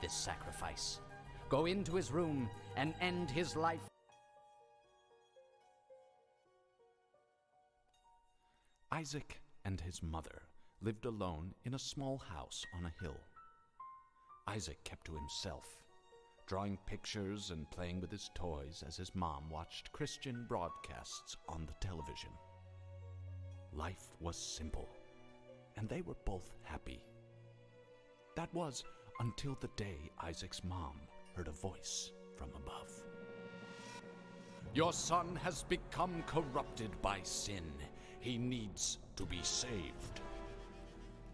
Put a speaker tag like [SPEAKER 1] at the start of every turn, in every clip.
[SPEAKER 1] this sacrifice. Go into his room and end his life.
[SPEAKER 2] Isaac and his mother lived alone in a small house on a hill. Isaac kept to himself, drawing pictures and playing with his toys as his mom watched Christian broadcasts on the television. Life was simple, and they were both happy. That was until the day Isaac's mom heard a voice from above. "Your son has become corrupted by sin. He needs to be saved."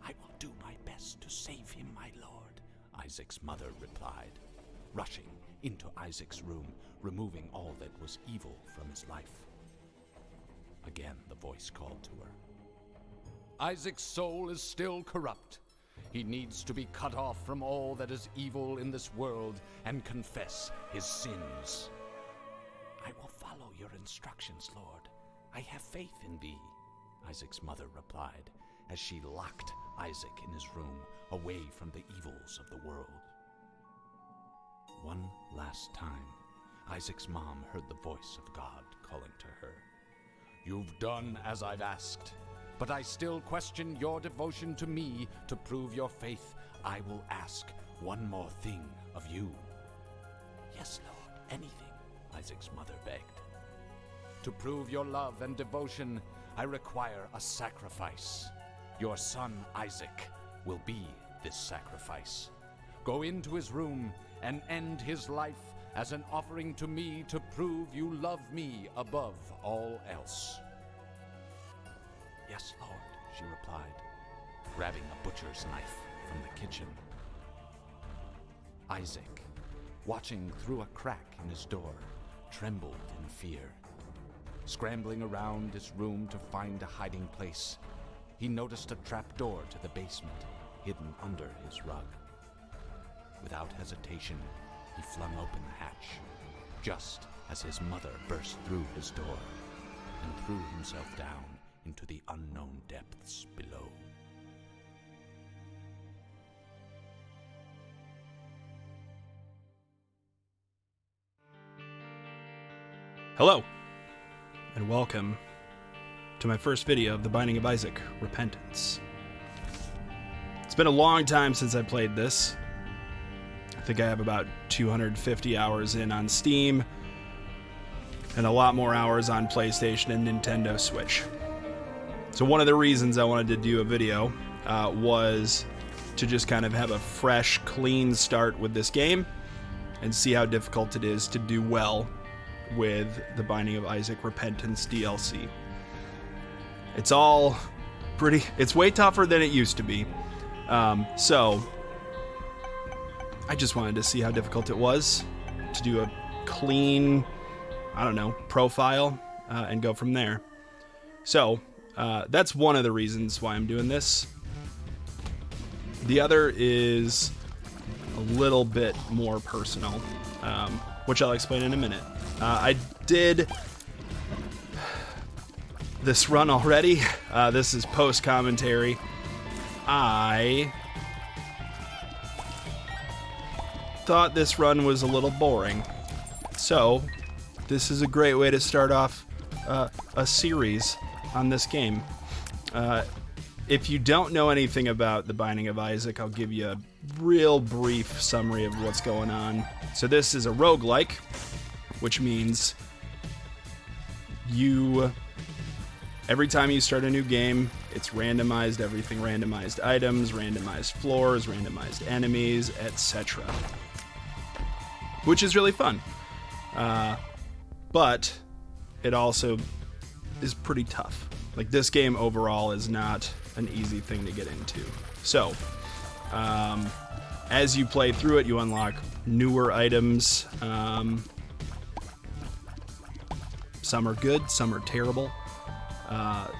[SPEAKER 2] "I will do my best to save him, my lord," Isaac's mother replied, rushing into Isaac's room, removing all that was evil from his life. Again, the voice called to her. "Isaac's soul is still corrupt. He needs to be cut off from all that is evil in this world and confess his sins." "I will follow your instructions, Lord. I have faith in thee," Isaac's mother replied, as she locked Isaac in his room, away from the evils of the world. One last time, Isaac's mom heard the voice of God calling to her. "You've done as I've asked, but I still question your devotion to me. To prove your faith, I will ask one more thing of you." "Yes, Lord, anything," Isaac's mother begged. "To prove your love and devotion, I require a sacrifice. Your son Isaac will be this sacrifice. Go into his room and end his life as an offering to me to prove you love me above all else." "Yes, Lord," she replied, grabbing a butcher's knife from the kitchen. Isaac, watching through a crack in his door, trembled in fear. Scrambling around his room to find a hiding place, he noticed a trapdoor to the basement hidden under his rug. Without hesitation, he flung open the hatch, just as his mother burst through his door and threw himself down into the unknown depths below.
[SPEAKER 3] Hello, and welcome to my first video of The Binding of Isaac: Repentance. It's been a long time since I played this. I think I have about 250 hours in on Steam, and a lot more hours on PlayStation and Nintendo Switch. So one of the reasons I wanted to do a video was to just kind of have a fresh, clean start with this game and see how difficult it is to do well with The Binding of Isaac: Repentance DLC. It's way tougher than it used to be. So I just wanted to see how difficult it was to do a clean, profile and go from there. So that's one of the reasons why I'm doing this. The other is a little bit more personal, which I'll explain in a minute. I did this run already. This is post-commentary. I thought this run was a little boring. So, this is a great way to start off a series on this game. If you don't know anything about The Binding of Isaac, I'll give you a real brief summary of what's going on. So this is a roguelike, which means every time you start a new game, it's randomized, everything randomized items, randomized floors, randomized enemies, etc. Which is really fun. But it also is pretty tough. Like, this game overall is not an easy thing to get into. So, as you play through it, you unlock newer items. Some are good, some are terrible.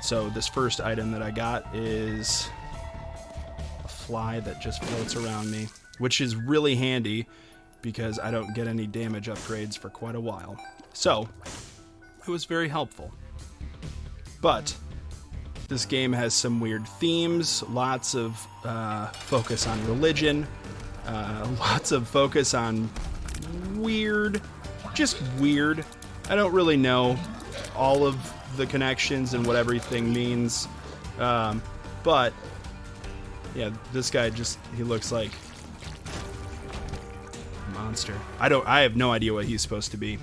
[SPEAKER 3] So this first item that I got is a fly that just floats around me, which is really handy because I don't get any damage upgrades for quite a while. So, it was very helpful. But this game has some weird themes, lots of focus on religion, Lots of focus on weird, just weird. I don't really know all of the connections and what everything means. But yeah, this guy he looks like a monster. I have no idea what he's supposed to be.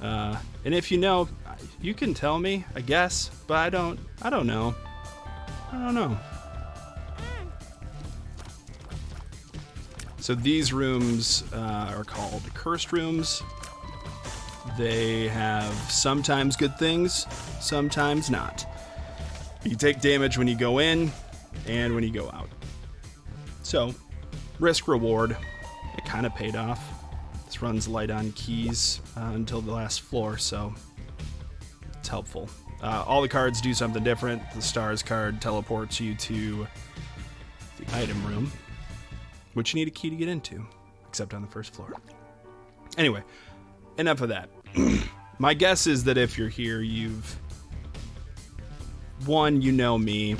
[SPEAKER 3] And if you know, you can tell me, I guess, but I don't know. I don't know. So these rooms are called cursed rooms. They have sometimes good things, sometimes not. You take damage when you go in and when you go out. So, risk reward, it kind of paid off. This runs light on keys until the last floor, so it's helpful. All the cards do something different. The stars card teleports you to the item room, which you need a key to get into, except on the first floor. Anyway, enough of that. My guess is that if you're here, one, you know me.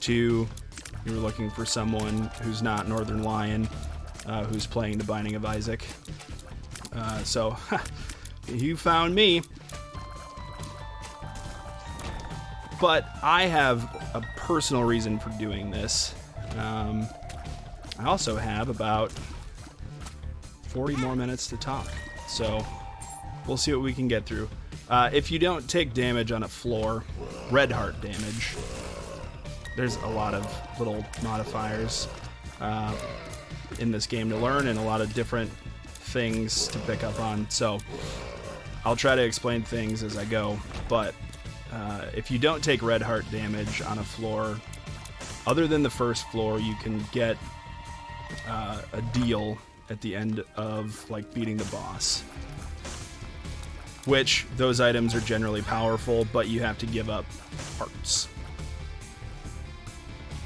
[SPEAKER 3] Two, you're looking for someone who's not Northern Lion, who's playing The Binding of Isaac. So, you found me. But I have a personal reason for doing this. I also have about 40 more minutes to talk, so we'll see what we can get through. If you don't take damage on a floor, red heart damage, there's a lot of little modifiers in this game to learn and a lot of different things to pick up on, so I'll try to explain things as I go, but if you don't take red heart damage on a floor, other than the first floor, you can get a deal at the end of like beating the boss, which those items are generally powerful, but you have to give up hearts.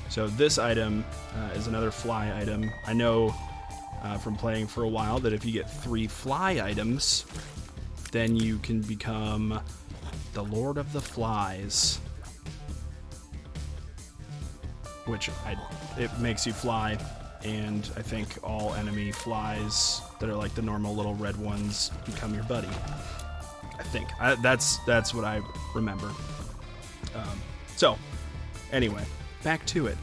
[SPEAKER 3] So this item is another fly item. I know from playing for a while that if you get 3 fly items, then you can become the Lord of the Flies, which it makes you fly, and I think all enemy flies that are like the normal little red ones become your buddy. I think that's what I remember. So anyway, back to it.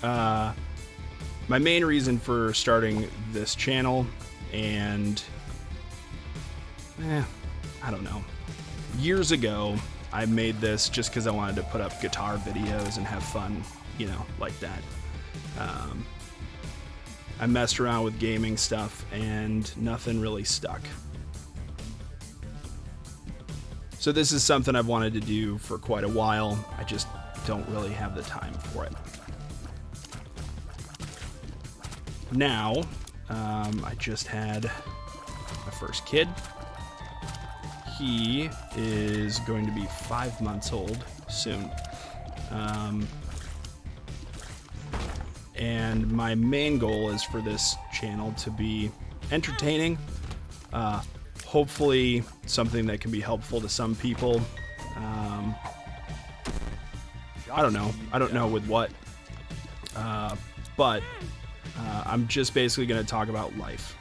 [SPEAKER 3] My main reason for starting this channel, and I don't know, years ago I made this just because I wanted to put up guitar videos and have fun, like that. I messed around with gaming stuff and nothing really stuck. So this is something I've wanted to do for quite a while. I just don't really have the time for it. Now, I just had my first kid. He is going to be 5 months old soon. And my main goal is for this channel to be entertaining, hopefully something that can be helpful to some people. I don't know with what, but I'm just basically going to talk about life.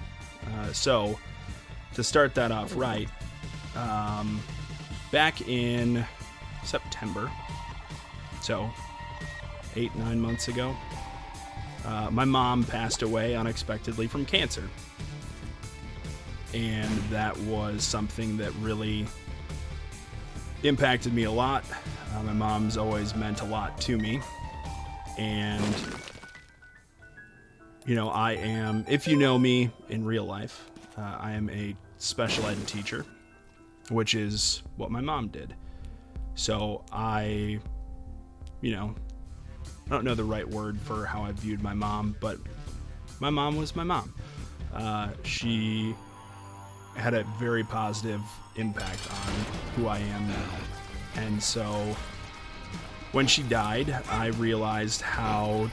[SPEAKER 3] So to start that off right, back in September, so 8-9 months ago, my mom passed away unexpectedly from cancer. And that was something that really impacted me a lot. My mom's always meant a lot to me. And, I am, if you know me in real life, I am a special ed teacher, which is what my mom did. So I don't know the right word for how I viewed my mom, but my mom was my mom. She had a very positive impact on who I am now. And so when she died, I realized how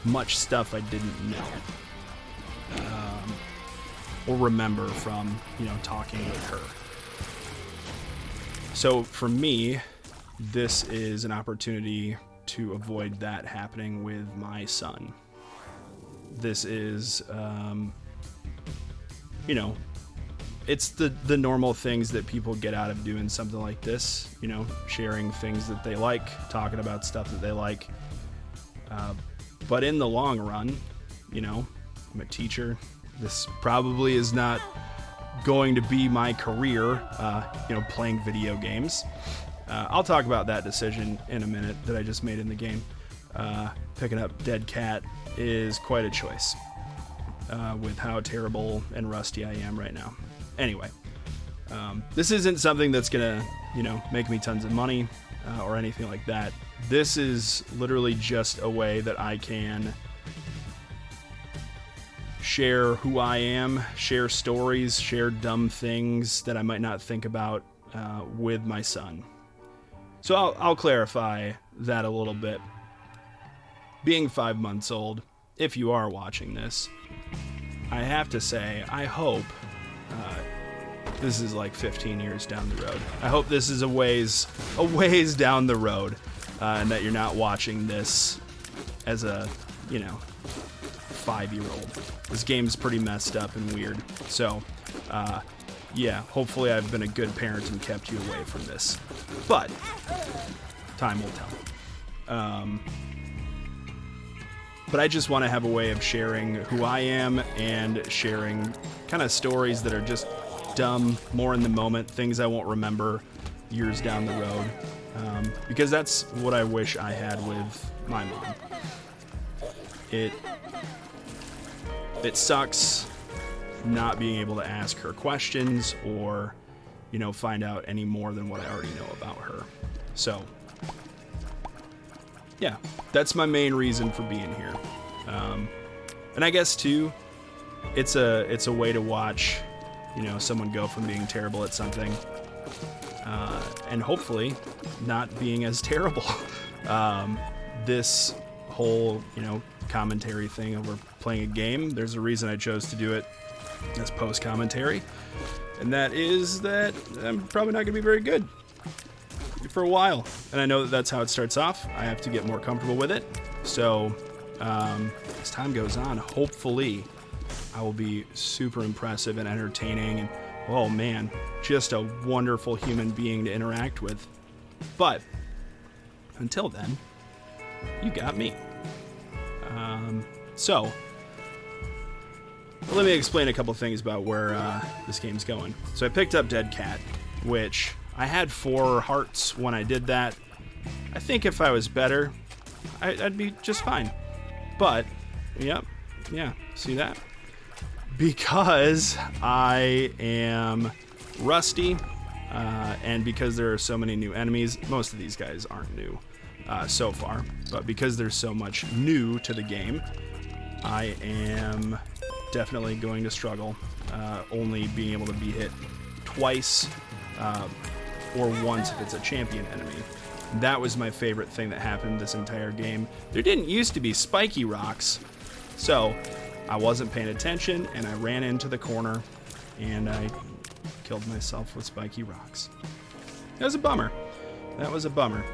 [SPEAKER 3] much stuff I didn't know or remember from, talking with her. So for me, this is an opportunity to avoid that happening with my son. This is, you know, it's the normal things that people get out of doing something like this, you know, sharing things that they like, talking about stuff that they like. But in the long run, you know, I'm a teacher. This probably is not going to be my career, you know, playing video games. I'll talk about that decision in a minute that I just made in the game. Picking up Dead Cat is quite a choice, with how terrible and rusty I am right now. Anyway, this isn't something that's gonna, you know, make me tons of money or anything like that. This is literally just a way that I can share who I am, share stories, share dumb things that I might not think about with my son. So I'll clarify that a little bit. Being 5 months old, if you are watching this, I have to say, I hope this is like 15 years down the road. I hope this is a ways down the road, and that you're not watching this as a, you know, 5-year-old. This game's pretty messed up and weird. So, yeah, hopefully I've been a good parent and kept you away from this. But time will tell. But I just want to have a way of sharing who I am and sharing kind of stories that are just dumb, more in the moment, things I won't remember years down the road. Because that's what I wish I had with my mom. It sucks not being able to ask her questions or, you know, find out any more than what I already know about her. So, yeah, that's my main reason for being here. And I guess too, it's a way to watch, you know, someone go from being terrible at something, and hopefully not being as terrible. This whole, you know, commentary thing over playing a game, there's a reason I chose to do it as post commentary, and that is that I'm probably not gonna be very good for a while, and I know that that's how it starts off. I have to get more comfortable with it. So as time goes on, hopefully I will be super impressive and entertaining, and oh man, just a wonderful human being to interact with. But until then, you got me. So let me explain a couple things about where this game's going. So I picked up Dead Cat, which I had 4 hearts when I did that. I think if I was better, I'd be just fine. But, yep, yeah, see that? Because I am rusty, and because there are so many new enemies, most of these guys aren't new so far, but because there's so much new to the game, I am definitely going to struggle, only being able to be hit twice, or once if it's a champion enemy. That was my favorite thing that happened this entire game. There didn't used to be spiky rocks, so I wasn't paying attention and I ran into the corner and I killed myself with spiky rocks. That was a bummer. That was a bummer,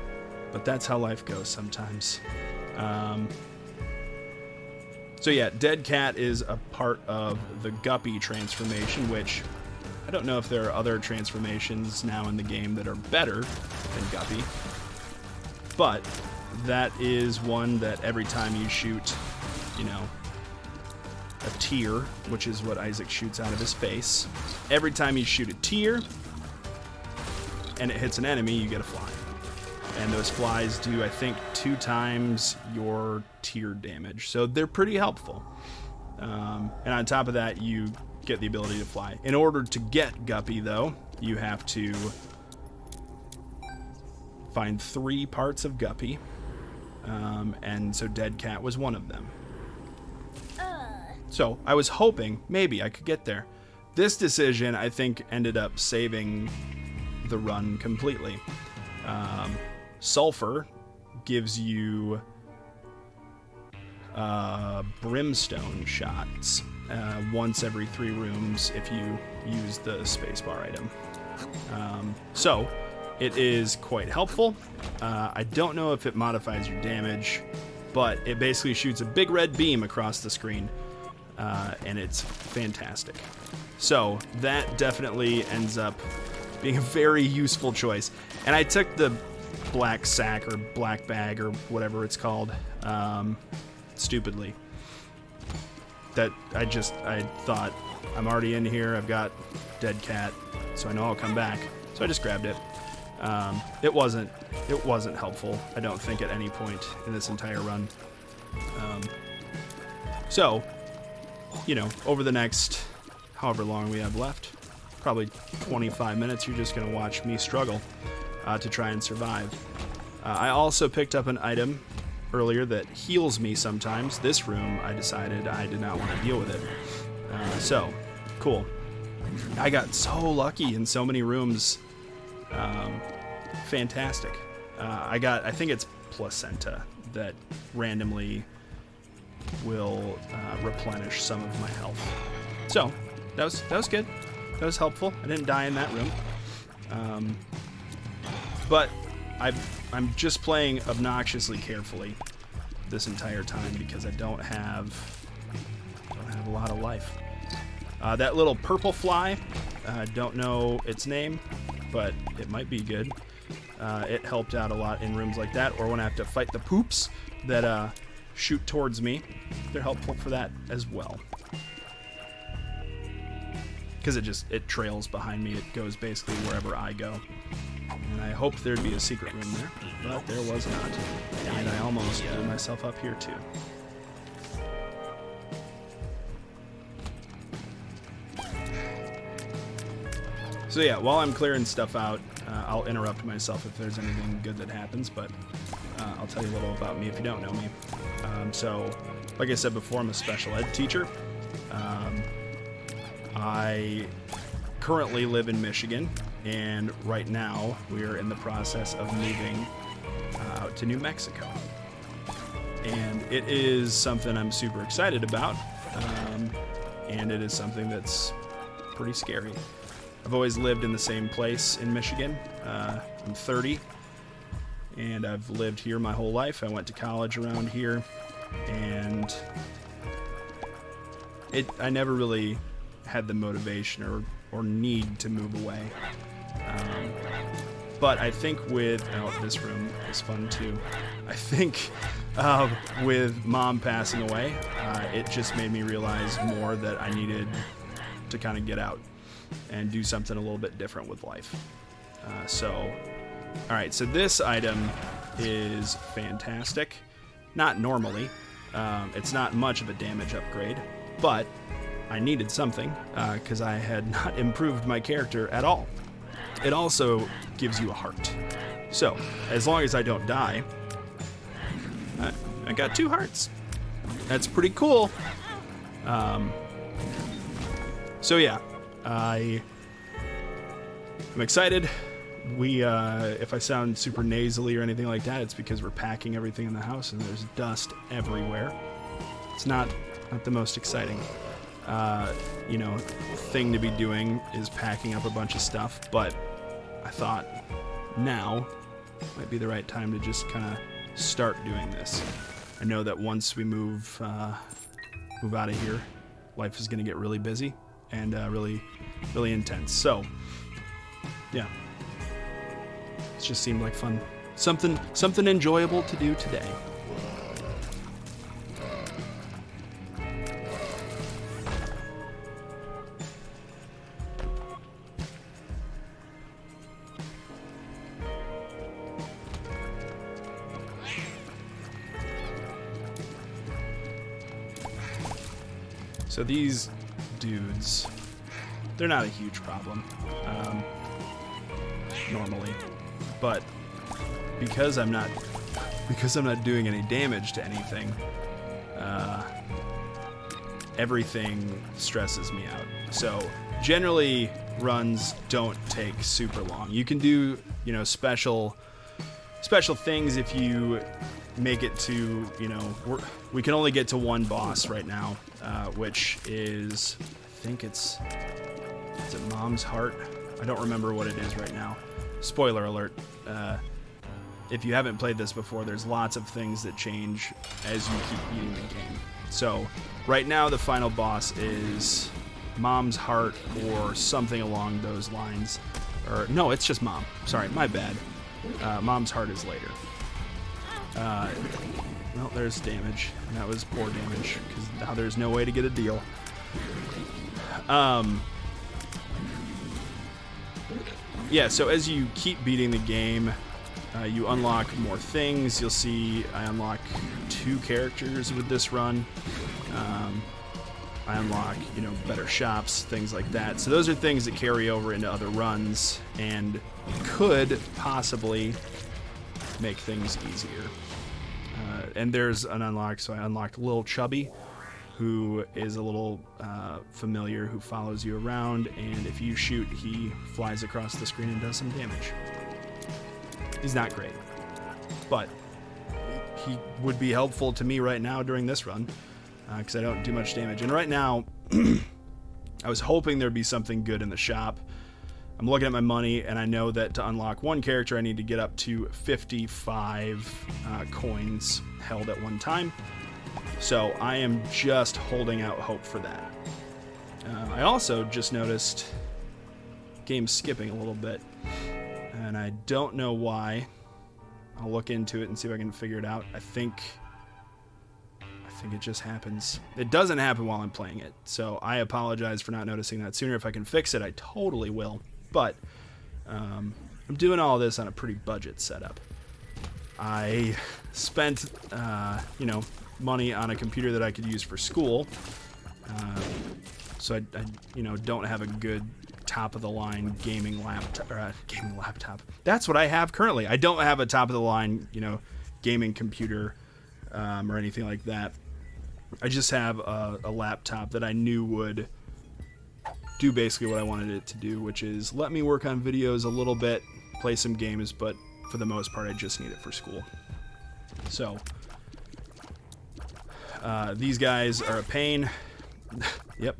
[SPEAKER 3] but that's how life goes sometimes. So yeah, Dead Cat is a part of the Guppy transformation, which I don't know if there are other transformations now in the game that are better than Guppy, but that is one that every time you shoot, you know, a tear, which is what Isaac shoots out of his face, every time you shoot a tear and it hits an enemy, you get a fly. And those flies do, I think, 2 times your tear damage. So they're pretty helpful. And on top of that, you get the ability to fly. In order to get Guppy, though, you have to find 3 parts of Guppy. And so Dead Cat was one of them. So I was hoping maybe I could get there. This decision, I think, ended up saving the run completely. Sulfur gives you brimstone shots once every 3 rooms if you use the spacebar item. So it is quite helpful. I don't know if it modifies your damage, but it basically shoots a big red beam across the screen, and it's fantastic. So that definitely ends up being a very useful choice. And I took the black sack or black bag or whatever it's called, stupidly. That I thought, I'm already in here, I've got dead cat, so I know I'll come back. So I just grabbed it. It wasn't helpful, I don't think, at any point in this entire run. So, you know, over the next however long we have left, probably 25 minutes, you're just going to watch me struggle to try and survive. I also picked up an item earlier that heals me sometimes. This room, I decided I did not want to deal with it. So, cool. I got so lucky in so many rooms. Fantastic. I think it's placenta that randomly will replenish some of my health. So, that was good. That was helpful. I didn't die in that room. But I'm just playing obnoxiously carefully this entire time because I don't have a lot of life. That little purple fly, don't know its name, but it might be good. It helped out a lot in rooms like that, or when I have to fight the poops that shoot towards me. They're helpful for that as well. Because it trails behind me. It goes basically wherever I go. And I hoped there'd be a secret room there, but there was not. And I almost blew myself up here too. So yeah, while I'm clearing stuff out, I'll interrupt myself if there's anything good that happens, but I'll tell you a little about me if you don't know me. So, like I said before, I'm a special ed teacher. I currently live in Michigan, and right now we are in the process of moving out to New Mexico. And it is something I'm super excited about, and it is something that's pretty scary. I've always lived in the same place in Michigan. I'm 30, and I've lived here my whole life. I went to college around here, and I never really had the motivation or need to move away. But I think this room is fun too. I think with Mom passing away, it just made me realize more that I needed to kind of get out and do something a little bit different with life. Alright, so this item is fantastic. Not normally. It's not much of a damage upgrade, but I needed something because I had not improved my character at all. It also gives you a heart. So, as long as I don't die, I got 2 hearts. That's pretty cool. So yeah, I'm excited. If I sound super nasally or anything like that, it's because we're packing everything in the house and there's dust everywhere. It's not the most exciting, thing to be doing is packing up a bunch of stuff, but I thought now might be the right time to just kind of start doing this. I know that once we move out of here, life is going to get really busy and really, really intense. So, yeah, it just seemed like fun, something enjoyable to do today. So these dudes, they're not a huge problem, normally, but because I'm not doing any damage to anything, everything stresses me out. So generally runs don't take super long. You can do, special things if you make it to, we can only get to one boss right now, which is, I think is it Mom's Heart? I don't remember what it is right now. Spoiler alert. if you haven't played this before, there's lots of things that change as you keep beating the game. So right now the final boss is Mom's Heart or something along those lines. Or no, it's just Mom. Sorry, my bad. Mom's Heart is later. Well, there's damage. And that was poor damage, because now there's no way to get a deal. Yeah, so as you keep beating the game, you unlock more things. You'll see I unlock 2 characters with this run. I unlock, better shops, things like that. So those are things that carry over into other runs and could possibly make things easier. And there's an unlock, so I unlocked Lil Chubby, who is a little familiar who follows you around, and if you shoot, he flies across the screen and does some damage. He's not great, but he would be helpful to me right now during this run, because I don't do much damage. And right now, I was hoping there'd be something good in the shop. I'm looking at my money, and I know that to unlock one character, I need to get up to 55 coins held at one time. So I am just holding out hope for that. I also just noticed game skipping a little bit, and I don't know why. I'll look into it and see if I can figure it out. I think it just happens. It doesn't happen while I'm playing it, so I apologize for not noticing that sooner. If I can fix it, I totally will. But I'm doing all this on a pretty budget setup. I spent, money on a computer that I could use for school, so I don't have a good top-of-the-line gaming laptop. That's what I have currently. I don't have a top-of-the-line, gaming computer or anything like that. I just have a laptop that I knew would do basically what I wanted it to do, which is let me work on videos a little bit, play some games, but for the most part, I just need it for school. So these guys are a pain. Yep.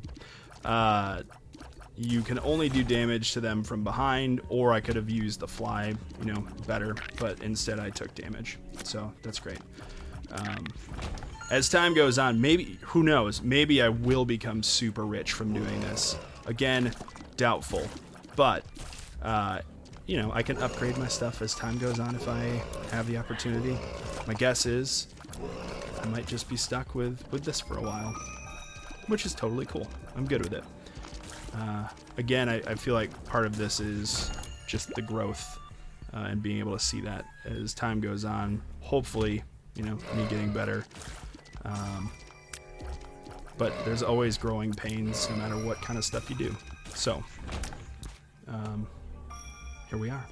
[SPEAKER 3] You can only do damage to them from behind, or I could have used the fly, better, but instead I took damage. So that's great. As time goes on, maybe, who knows, maybe I will become super rich from doing this. Again, doubtful. But, I can upgrade my stuff as time goes on if I have the opportunity. My guess is I might just be stuck with this for a while, which is totally cool. I'm good with it. Again, I feel like part of this is just the growth and being able to see that as time goes on. Hopefully, me getting better. But there's always growing pains no matter what kind of stuff you do. So, here we are.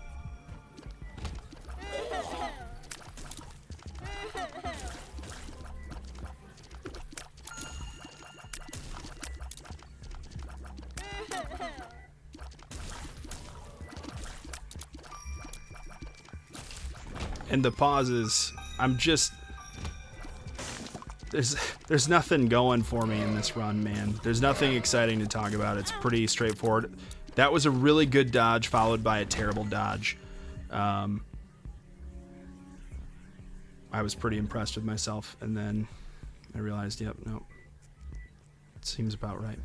[SPEAKER 3] And the pauses, there's nothing going for me in this run, man. There's nothing exciting to talk about. It's pretty straightforward. That was a really good dodge followed by a terrible dodge. I was pretty impressed with myself, and then I realized, yep, nope. It seems about right.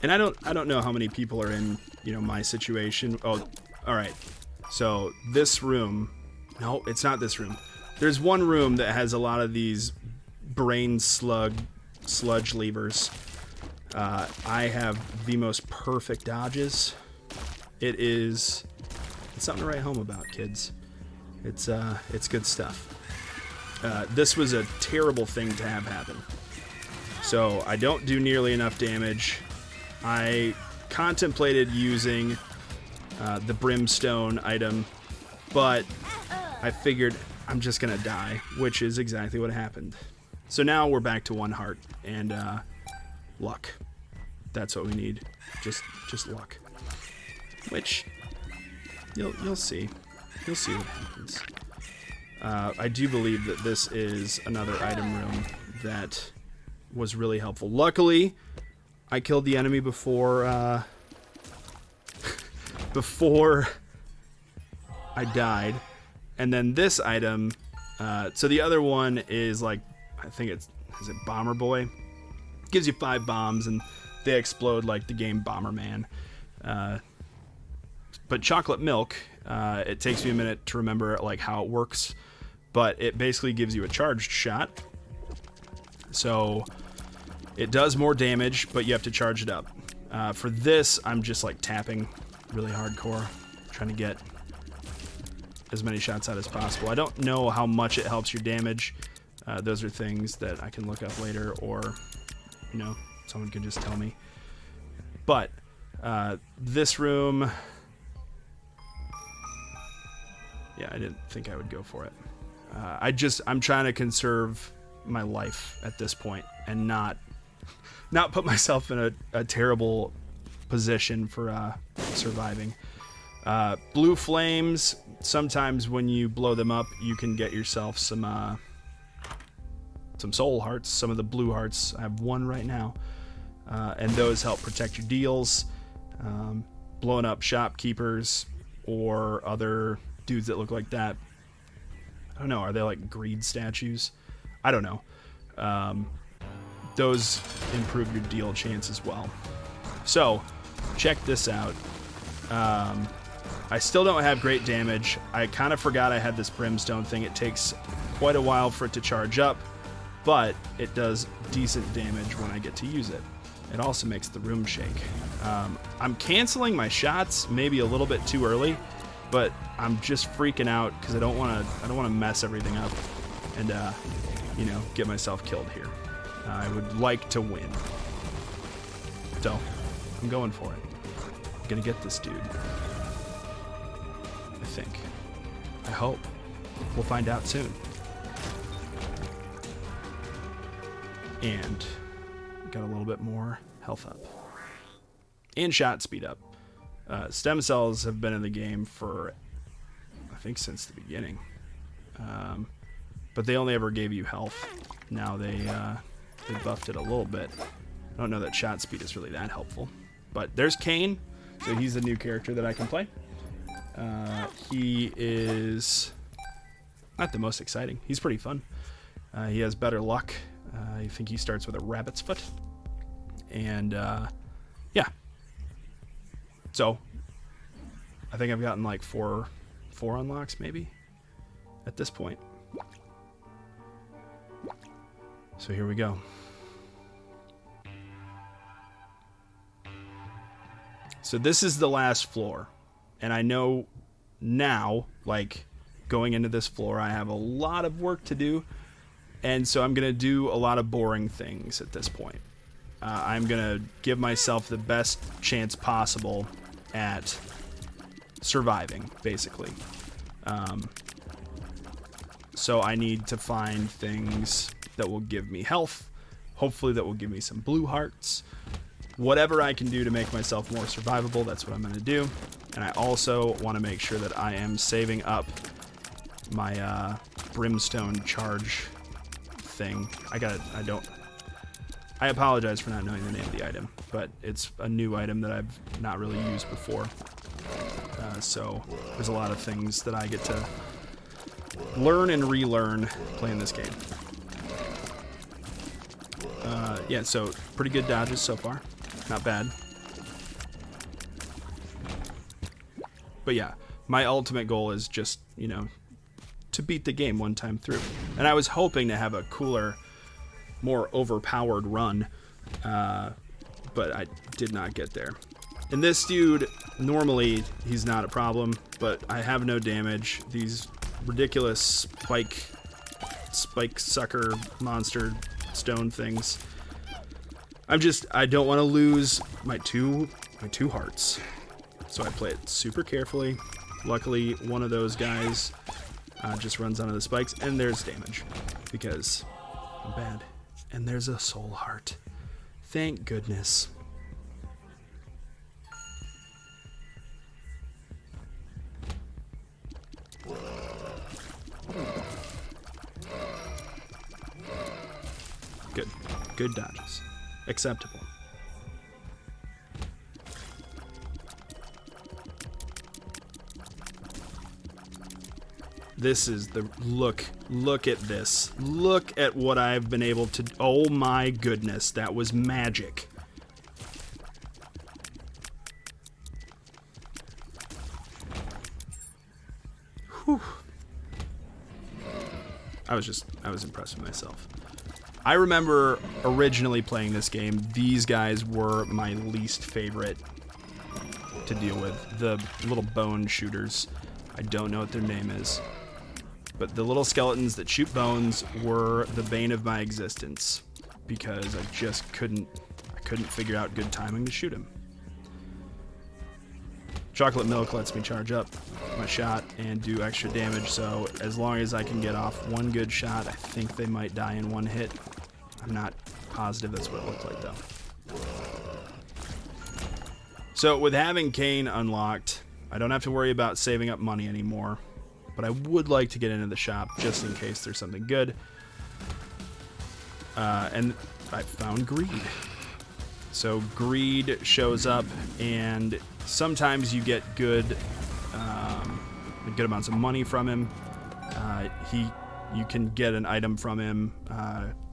[SPEAKER 3] And I don't know how many people are in, my situation. Oh, all right. So this room, no, it's not this room. There's one room that has a lot of these brain sludge levers. I have the most perfect dodges. It's something to write home about, kids. It's good stuff. This was a terrible thing to have happen. So I don't do nearly enough damage. I contemplated using the brimstone item, but I figured I'm just gonna die, which is exactly what happened. So now we're back to 1 heart and luck. That's what we need. Just luck. Which you'll see. You'll see what happens. I do believe that this is another item room that was really helpful. Luckily, I killed the enemy before before I died. And then this item, so the other one is like, I think is it Bomber Boy? Gives you 5 bombs and they explode like the game Bomberman. But chocolate milk, it takes me a minute to remember like how it works, but it basically gives you a charged shot. So it does more damage, but you have to charge it up. For this, I'm just like tapping really hardcore, trying to get as many shots out as possible. I don't know how much it helps your damage. Those are things that I can look up later, or, you know, someone can just tell me. But this room, yeah, I didn't think I would go for it. I'm trying to conserve my life at this point and not put myself in a terrible position for surviving. Blue flames, sometimes when you blow them up, you can get yourself some soul hearts, some of the blue hearts. I have 1 right now, and those help protect your deals. Blowing up shopkeepers or other dudes that look like that. I don't know, are they like greed statues? I don't know. Those improve your deal chance as well. So, check this out. I still don't have great damage. I kind of forgot I had this brimstone thing. It takes quite a while for it to charge up, but it does decent damage when I get to use it. It also makes the room shake. I'm canceling my shots maybe a little bit too early, but I'm just freaking out because I don't want to mess everything up and you know, get myself killed here. I would like to win, so I'm going for it. I'm gonna get this dude. I think. I hope. We'll find out soon. And got a little bit more health up. And shot speed up. Stem cells have been in the game for, I think, since the beginning. But they only ever gave you health. Now they buffed it a little bit. I don't know that shot speed is really that helpful. But there's Kane. So he's the new character that I can play. He is not the most exciting. He's pretty fun. He has better luck. I think he starts with a rabbit's foot. And yeah. So I think I've gotten like four unlocks maybe at this point. So here we go. So this is the last floor. And I know now, like, going into this floor, I have a lot of work to do. And so I'm going to do a lot of boring things at this point. I'm going to give myself the best chance possible at surviving, basically. So I need to find things that will give me health. Hopefully that will give me some blue hearts. Whatever I can do to make myself more survivable, that's what I'm going to do. And I also want to make sure that I am saving up my brimstone charge thing. I apologize for not knowing the name of the item, but it's a new item that I've not really used before. So there's a lot of things that I get to learn and relearn playing this game. Yeah, so pretty good dodges so far. Not bad. But yeah, my ultimate goal is just, you know, to beat the game one time through. And I was hoping to have a cooler, more overpowered run, but I did not get there. And this dude, normally he's not a problem, but I have no damage. These ridiculous spike sucker monster stone things. I don't want to lose my two hearts. So I play it super carefully. Luckily, one of those guys just runs onto the spikes, and there's damage because I'm bad. And there's a soul heart. Thank goodness. Good dodges. Acceptable. This is the look at this. Look at what I've been able to, oh my goodness, that was magic. Whew. I was impressed with myself. I remember originally playing this game, these guys were my least favorite to deal with. The little bone shooters. I don't know what their name is. But the little skeletons that shoot bones were the bane of my existence because I just couldn't figure out good timing to shoot them. Chocolate milk lets me charge up my shot and do extra damage, so as long as I can get off one good shot, I think they might die in one hit. I'm not positive that's what it looked like, though. So with having Cain unlocked, I don't have to worry about saving up money anymore, but I would like to get into the shop just in case there's something good. And I found Greed. So Greed shows up, and sometimes you get good amounts of money from him. You can get an item from him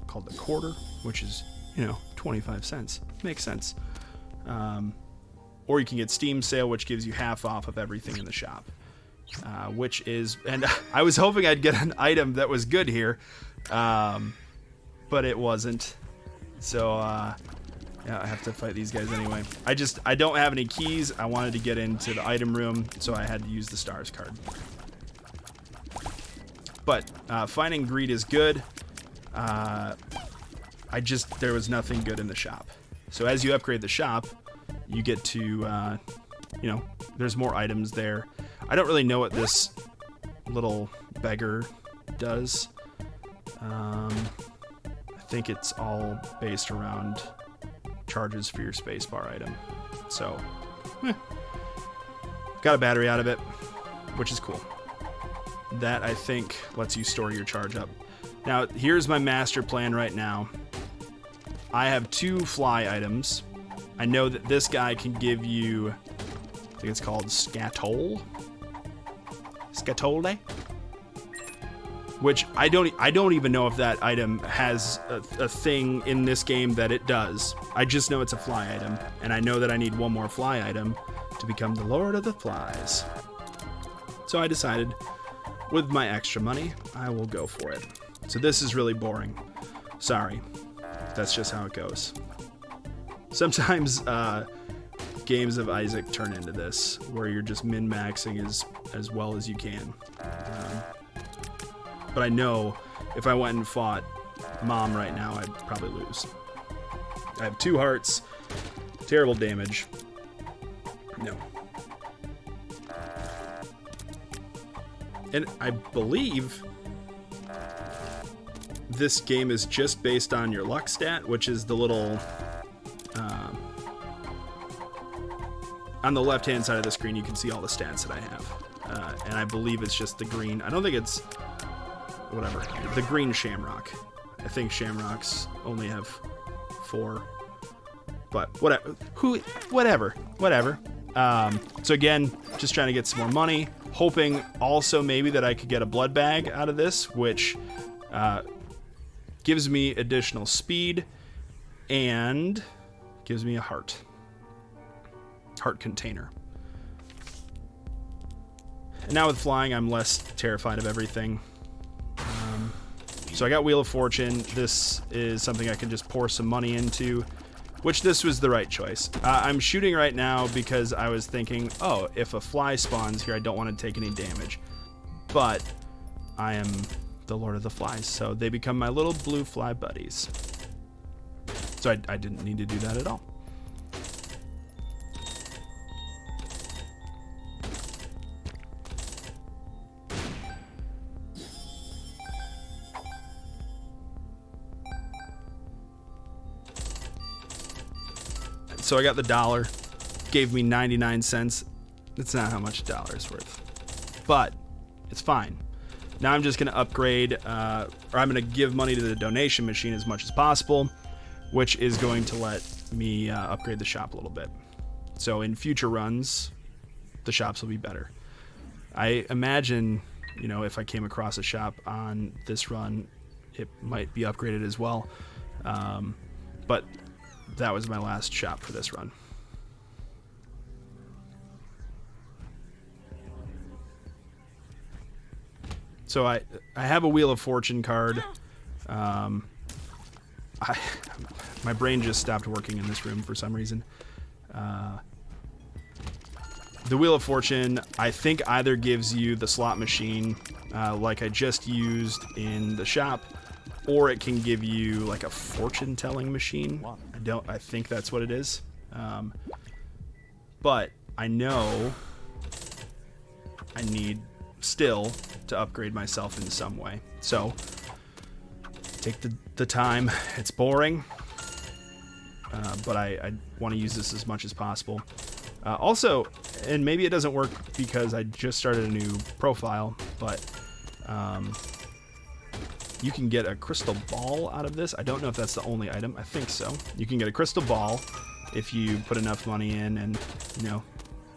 [SPEAKER 3] called the quarter, which is 25 cents. Makes sense. Or you can get Steam Sale, which gives you half off of everything in the shop. Which is, and I was hoping I'd get an item that was good here, but it wasn't. So yeah, I have to fight these guys anyway. I don't have any keys. I wanted to get into the item room, so I had to use the stars card. But finding Greed is good. There was nothing good in the shop. So as you upgrade the shop, you get to, there's more items there. I don't really know what this little beggar does. I think it's all based around charges for your spacebar item. So, got a battery out of it, which is cool. That, I think, lets you store your charge up. Now, here's my master plan right now. I have 2 fly items. I know that this guy can give you, I think it's called Scatole? Scatole? Which I don't even know if that item has a thing in this game that it does. I just know it's a fly item, and I know that I need one more fly item to become the Lord of the Flies. So I decided, with my extra money, I will go for it. So this is really boring. Sorry. That's just how it goes. Sometimes games of Isaac turn into this, where you're just min-maxing as well as you can. But I know if I went and fought Mom right now, I'd probably lose. I have 2 hearts, terrible damage. No. And I believe this game is just based on your luck stat, which is the little... on the left-hand side of the screen, you can see all the stats that I have. And I believe it's just the green. I don't think it's... whatever. The green shamrock. I think shamrocks only have 4. But whatever. Whatever. So again, just trying to get some more money. Hoping also maybe that I could get a blood bag out of this, which gives me additional speed and gives me a heart container. And now with flying, I'm less terrified of everything. So I got Wheel of Fortune. This is something I can just pour some money into, which this was the right choice. I'm shooting right now because I was thinking, oh, if a fly spawns here, I don't want to take any damage. But I am the Lord of the Flies, so they become my little blue fly buddies. So I didn't need to do that at all. So I got the dollar, gave me 99 cents. That's not how much a dollar is worth, but it's fine. Now I'm just going to upgrade, or I'm going to give money to the donation machine as much as possible, which is going to let me upgrade the shop a little bit. So in future runs, the shops will be better. I imagine you know, if I came across a shop on this run, it might be upgraded as well. But that was my last shop for this run. So I have a Wheel of Fortune card. My brain just stopped working in this room for some reason. The Wheel of Fortune, I think, either gives you the slot machine like I just used in the shop, or it can give you like a fortune telling machine. I think that's what it is. But I know I need still to upgrade myself in some way. So take the time. It's boring, but I want to use this as much as possible. Also, and maybe it doesn't work because I just started a new profile, but you can get a crystal ball out of this. I don't know if that's the only item. I think so. You can get a crystal ball if you put enough money in and, you know,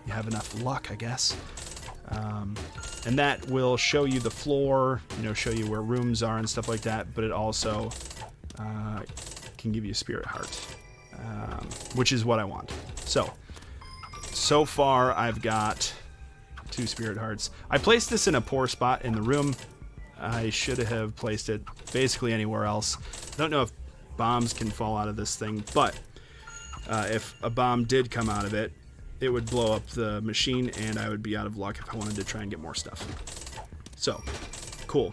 [SPEAKER 3] you have enough luck, I guess. And that will show you the floor, you know, show you where rooms are and stuff like that, but it also can give you a spirit heart, which is what I want. So far I've got 2 spirit hearts. I placed this in a poor spot in the room. I should have placed it basically anywhere else. I don't know if bombs can fall out of this thing, but if a bomb did come out of it, it would blow up the machine and I would be out of luck if I wanted to try and get more stuff. So, cool.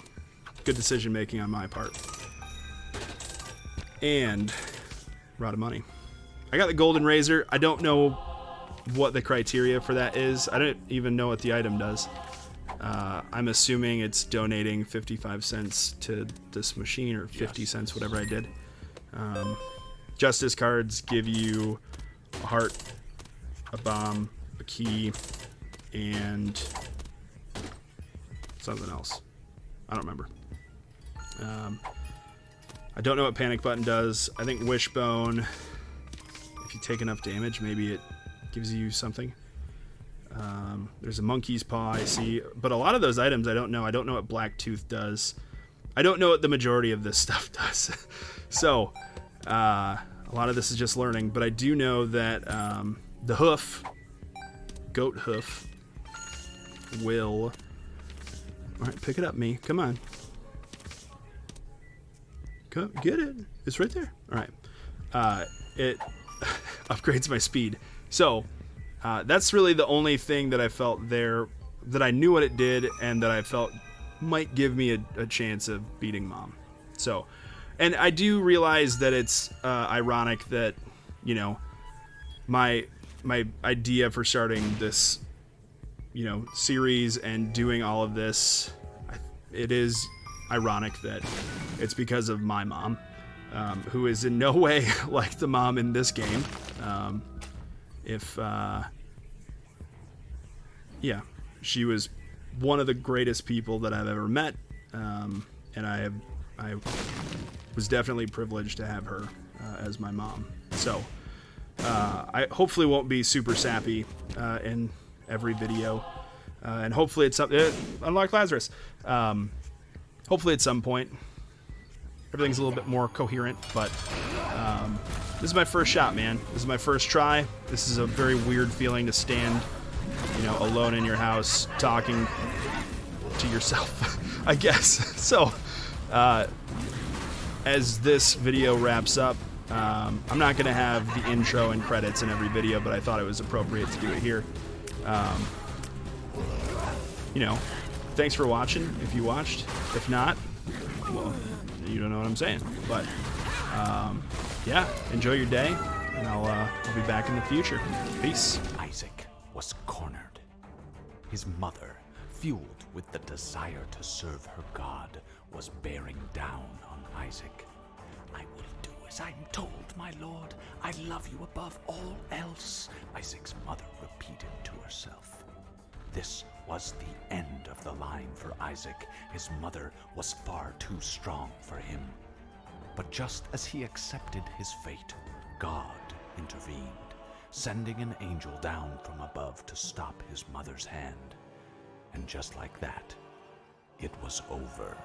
[SPEAKER 3] Good decision making on my part. And Rod of Money. I got the Golden Razor. I don't know what the criteria for that is. I don't even know what the item does. I'm assuming it's donating 55 cents to this machine, or 50 cents, whatever I did. Justice cards give you a heart, a bomb, a key, and something else. I don't remember. I don't know what Panic Button does. I think Wishbone, if you take enough damage, maybe it gives you something. There's a monkey's paw, I see. But a lot of those items I don't know. I don't know what Black Tooth does. I don't know what the majority of this stuff does. So, a lot of this is just learning. But I do know that the hoof, goat hoof, will... Alright, pick it up, me. Come on. Come, get it. It's right there. Alright. It upgrades my speed. So, that's really the only thing that I felt there, that I knew what it did, and that I felt might give me a chance of beating Mom. So, and I do realize that it's ironic that, you know, my idea for starting this, you know, series and doing all of this, it is ironic that it's because of my mom, who is in no way like the mom in this game. Yeah, she was one of the greatest people that I've ever met, and I was definitely privileged to have her as my mom. So I hopefully won't be super sappy in every video, and hopefully it's something. Unlock Lazarus. Hopefully at some point everything's a little bit more coherent, but this is my first shot, man. This is my first try. This is a very weird feeling to stand, you know, alone in your house talking to yourself, I guess. So, as this video wraps up, I'm not going to have the intro and credits in every video, but I thought it was appropriate to do it here. You know, thanks for watching, if you watched. If not, well, you don't know what I'm saying. But, yeah, enjoy your day, and I'll be back in the future. Peace.
[SPEAKER 2] Isaac was cornered. His mother, fueled with the desire to serve her God, was bearing down on Isaac. I will do as I'm told, my lord. I love you above all else, Isaac's mother repeated to herself. This was the end of the line for Isaac. His mother was far too strong for him. But just as he accepted his fate, God intervened, sending an angel down from above to stop his mother's hand. And just like that, it was over.